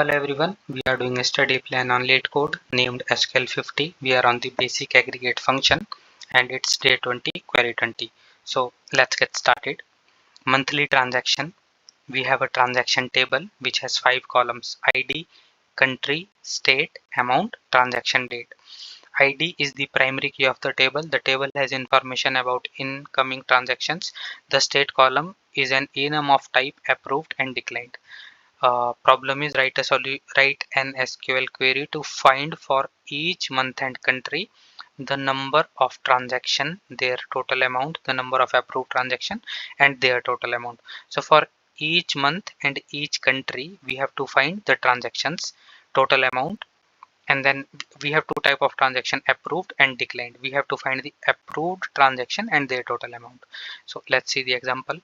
Hello everyone, we are doing a study plan on LeetCode named SQL 50. We are on the basic aggregate function and it's day 20, query 20. So let's get started. Monthly transaction. We have a transaction table which has 5 columns: ID, country, state, amount, transaction date. ID is the primary key of the table. The table has information about incoming transactions. The state column is an enum of type approved and declined. Problem is write an SQL query to find for each month and country the number of transaction, their total amount, the number of approved transaction, and their total amount. So for each month and each country, we have to find the transactions, total amount, and then we have two type of transaction: approved and declined. We have to find the approved transaction and their total amount. So let's see the example.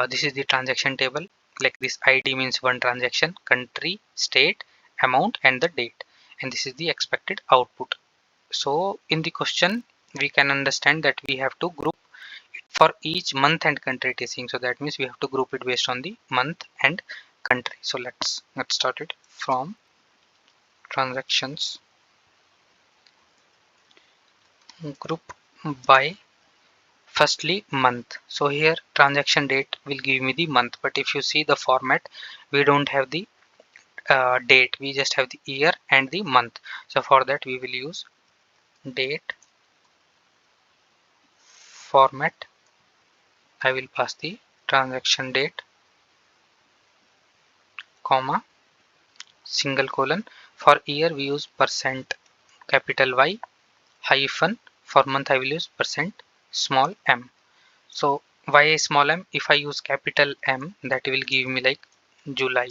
This is the transaction table. Like this, ID means one transaction, country, state, amount, and the date, and this is the expected output. So in the question we can understand that we have to group it for each month and country it is saying. So that means we have to group it based on the month and country. So let's get started. From transactions, group by firstly month. So here transaction date will give me the month, but if you see the format, we don't have the date, we just have the year and the month. So for that we will use date format. I will pass the transaction date, comma, single colon. For year we use percent capital Y hyphen. For month I will use percent small m. So why small m? If I use capital M, that will give me like July,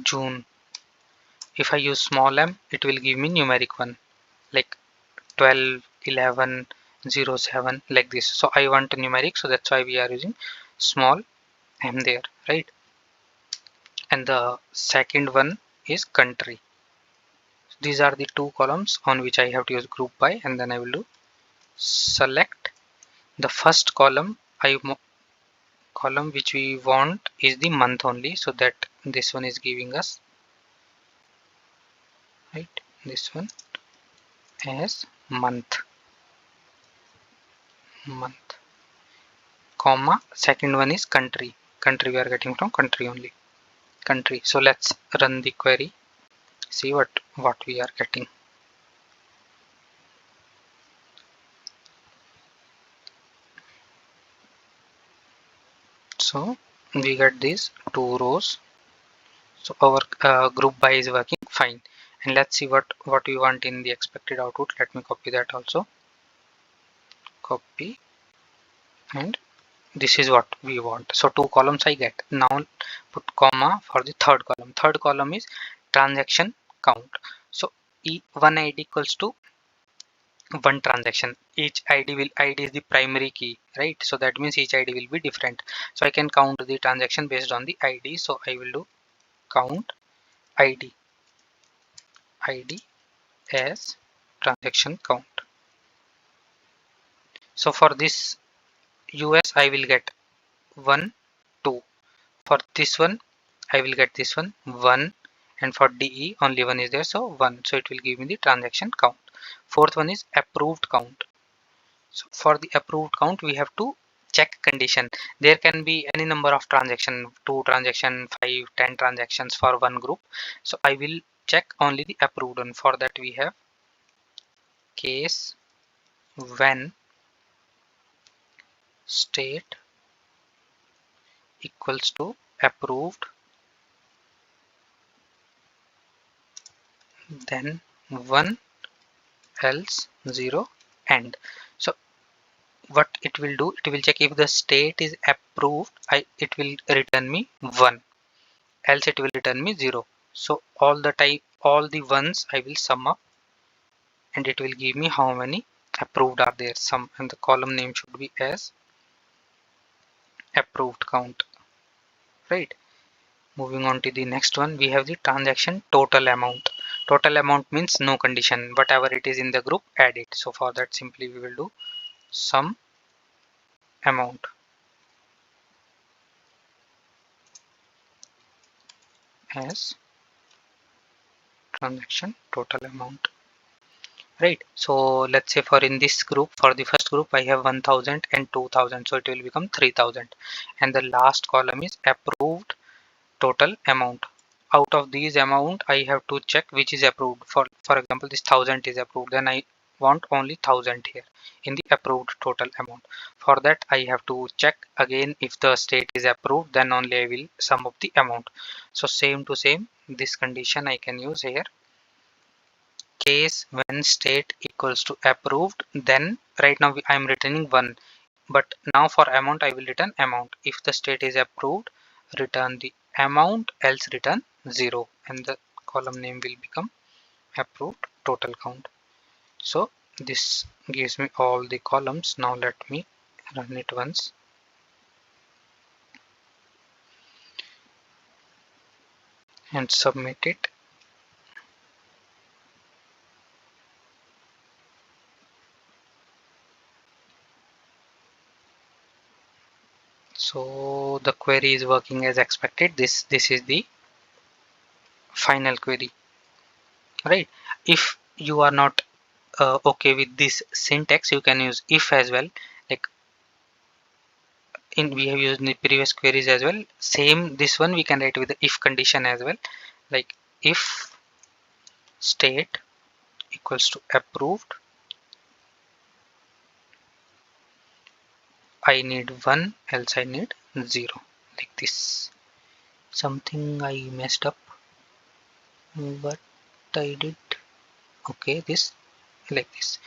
June. If I use small m, it will give me numeric one like 12, 11, 07, like this. So I want a numeric, so that's why we are using small m there, right? And the second one is country. These are the two columns on which I have to use group by, and then I will do select the first column. Column which we want is the month only, so that this one is giving us, right, this one as month, comma, second one is country. Country we are getting from country only, country. So let's run the query, see what we are getting. So we get these two rows. So our group by is working fine, and let's see what we want in the expected output. Let me copy that also, copy, and this is what we want. So two columns I get. Now put comma for the third column. Third column is transaction count. So one ID equals to one transaction. Each ID is the primary key, right? So that means each ID will be different. So I can count the transaction based on the ID. So I will do count ID as transaction count. So for this US I will get 1, 2. For this one I will get this one 1, and for DE only one is there, so 1. So it will give me the transaction count. Fourth one is approved count. So for the approved count we have to check condition. There can be any number of transaction, 2 transaction, 5, 10 transactions for one group. So I will check only the approved one. For that we have case when state equals to approved, then 1, else 0, and. So what it will do, it will check if the state is approved, it will return me 1, else it will return me 0. So all the ones I will sum up, and it will give me how many approved are there, sum, and the column name should be as approved count, right? Moving on to the next one, we have the transaction total amount. Total amount means no condition, whatever it is in the group, add it. So for that simply we will do sum amount. as transaction total amount. Right, so let's say for in this group, for the first group I have 1000 and 2000, so it will become 3000, and the last column is approved total amount. Out of these amount I have to check which is approved. For example, this 1000 is approved, then I want only 1000 here in the approved total amount. For that I have to check again if the state is approved, then only I will sum up the amount. So same to same, this condition I can use here. Case when state equals to approved, then right now I am returning 1, but now for amount I will return amount. If the state is approved, return the amount, else return 0, and the column name will become approved total count. So this gives me all the columns. Now let me run it once. And submit it. So the query is working as expected. This is the final query, right? If you are not okay with this syntax, you can use if as well. Like in we have used in the previous queries as well, same this one we can write with the if condition as well. Like if state equals to approved, I need 1, else I need 0, like this. Something I messed up, but I did okay. This like this.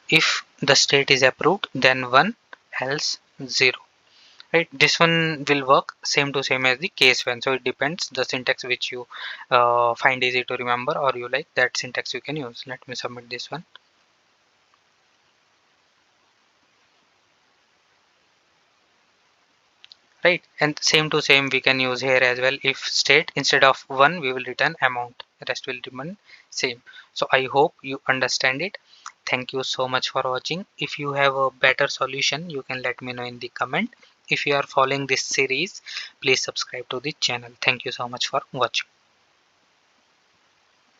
If the state is approved, then 1, else 0. Right, this one will work same to same as the case when. So it depends the syntax which you find easy to remember, or you like that syntax you can use. Let me submit this one. Right, and same to same we can use here as well. If state, instead of 1 we will return amount, rest will remain same. So I hope you understand it. Thank you so much for watching. If you have a better solution, you can let me know in the comment. If you are following this series, please subscribe to the channel. Thank you so much for watching.